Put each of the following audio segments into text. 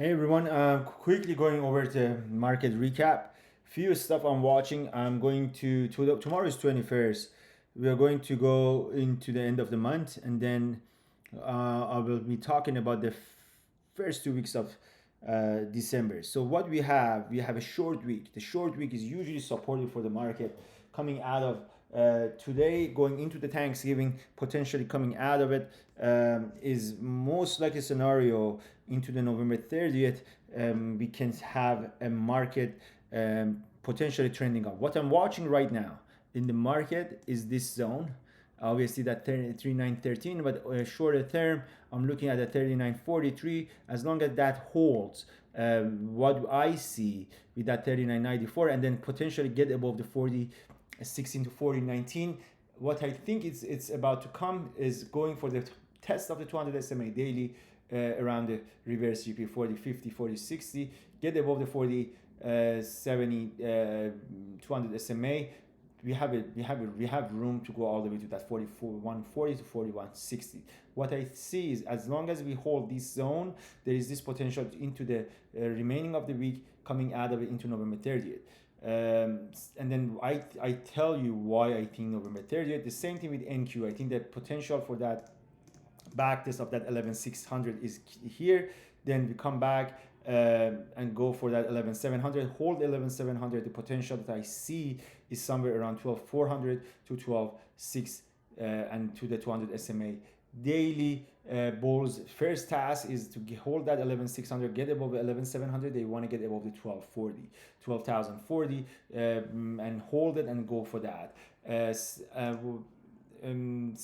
Hey everyone, quickly going over the market recap. Few stuff I'm watching. I'm going to tomorrow is 21st. We are going to go into the end of the month, and then I will be talking about the first 2 weeks of December. So what we have a short week. The short week is usually supportive for the market coming out of today, going into the Thanksgiving, potentially coming out of it, is most likely scenario into the November 30th. We can have a market potentially trending up. What I'm watching right now in the market is this zone, obviously that 3913, but shorter term I'm looking at the 3943. As long as that holds, what I see with that 3994, and then potentially get above the 40 16 to 4019, what I think it's about to come is going for the test of the 200 SMA daily, around the reverse GP 40 50 40 60, get above the 40 70 200 SMA. We have room to go all the way to that 44 140 to 4160. What I see is, as long as we hold this zone, there is this potential into the remaining of the week, coming out of it into November 30th. And then I tell you why I think November 30th. The same thing with NQ. I think the potential for that back test of that 11600 is here. Then we come back and go for that 11700, hold 11700. The potential that I see is somewhere around 12400 to 12600, and to the 200 SMA daily. Bulls first task is to hold that 11600, get above 11700. They want to get above the 1240 and hold it and go for that. On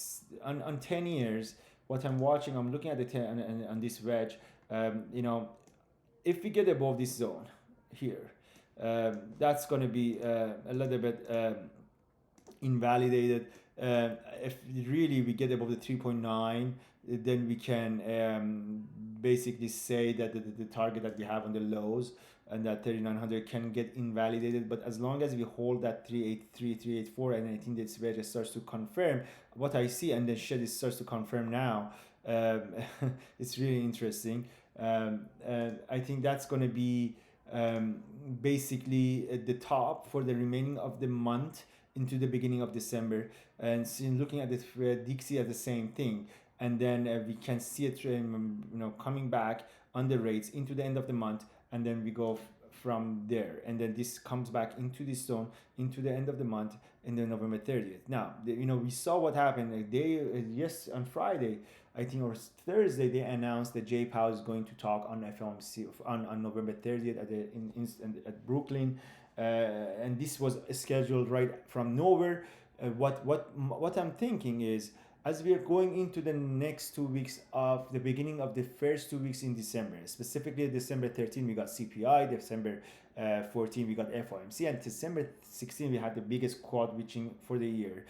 10 years, what I'm watching, I'm looking at the 10 on this wedge. If we get above this zone here, that's going to be a little bit invalidated. If really we get above the 3.9, then we can basically say that the target that we have on the lows and that 3900 can get invalidated. But as long as we hold that 383 384, and I think that's where it starts to confirm what I see, and then shit, it starts to confirm now. um, it's really interesting. I think that's going to be basically at the top for the remaining of the month into the beginning of December. And so looking at the Dixie at the same thing, and then we can see a trend, coming back on the rates into the end of the month, and then we go from there, and then this comes back into this zone into the end of the month in the November 30th. Now, we saw what happened a day, yes, on Friday, I think, or Thursday, they announced that Jay Powell is going to talk on FOMC on November 30th at Brooklyn, and this was scheduled right from nowhere. What I'm thinking is, as we are going into the next 2 weeks of the beginning of the first 2 weeks in December, specifically December 13, we got CPI, December 14, we got FOMC, and December 16, we had the biggest quad reaching for the year.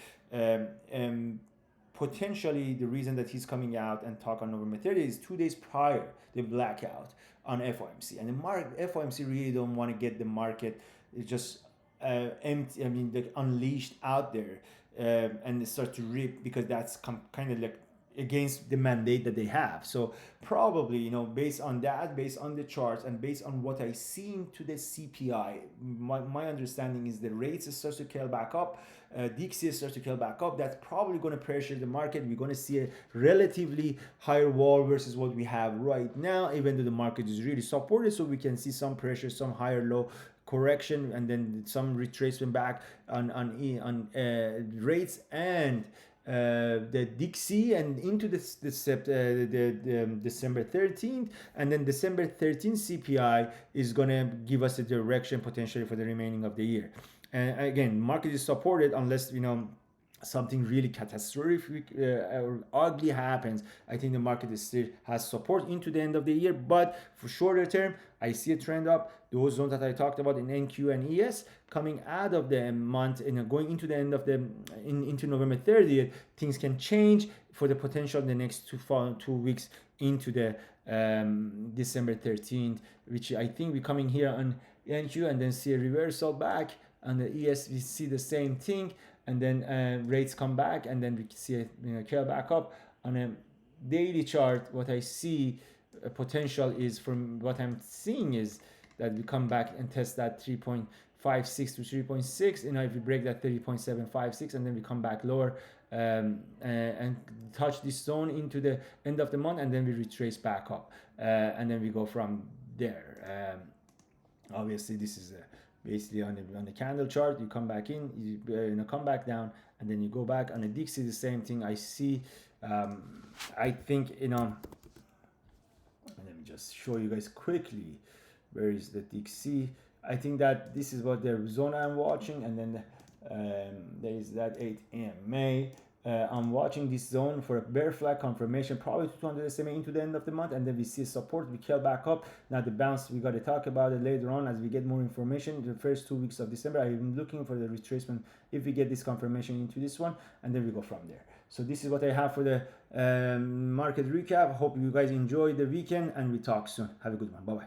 Potentially, the reason that he's coming out and talk on November 30th is 2 days prior the blackout on FOMC, and the FOMC really don't want to get the market just empty. I mean, like, unleashed out there, and start to rip, because that's kind of like against the mandate that they have. So probably, based on that, based on the charts, and based on what I seen to the CPI, my understanding is the rates start to scale back up, Dixie starts to scale back up. That's probably going to pressure the market. We're going to see a relatively higher wall versus what we have right now, even though the market is really supported. So we can see some pressure, some higher low correction, and then some retracement back on rates and the Dixie, and into the December 13th, and then December 13th CPI is gonna give us a direction potentially for the remaining of the year. And again, market is supported unless something really catastrophic or ugly happens. I think the market is still has support into the end of the year, but for shorter term, I see a trend up. Those zones that I talked about in NQ and ES coming out of the month and going into the end of the into November 30th, things can change for the potential in the next 2 weeks into the December 13th, which I think we're coming here on NQ and then see a reversal back. On the ES, we see the same thing, and then rates come back, and then we see it curl back up. On a daily chart, what I see potential is, from what I'm seeing, is that we come back and test that 3.56 to 3.6. You know, if we break that 30.756 and then we come back lower, and touch this zone into the end of the month, and then we retrace back up, and then we go from there. Obviously this is basically on the candle chart. You come back in, you come back down, and then you go back. On the Dixie, the same thing. I see, I think, let me just show you guys quickly. Where is the Dixie? I think that this is what the zone I'm watching, and then there is that 8 EMA. I'm watching this zone for a bear flag confirmation, probably 200 SMA into the end of the month, and then we see support. We kill back up. Now the bounce, we got to talk about it later on as we get more information. The first 2 weeks of December, I'm looking for the retracement if we get this confirmation into this one, and then we go from there. So this is what I have for the market recap. Hope you guys enjoy the weekend, and we talk soon. Have a good one. Bye bye.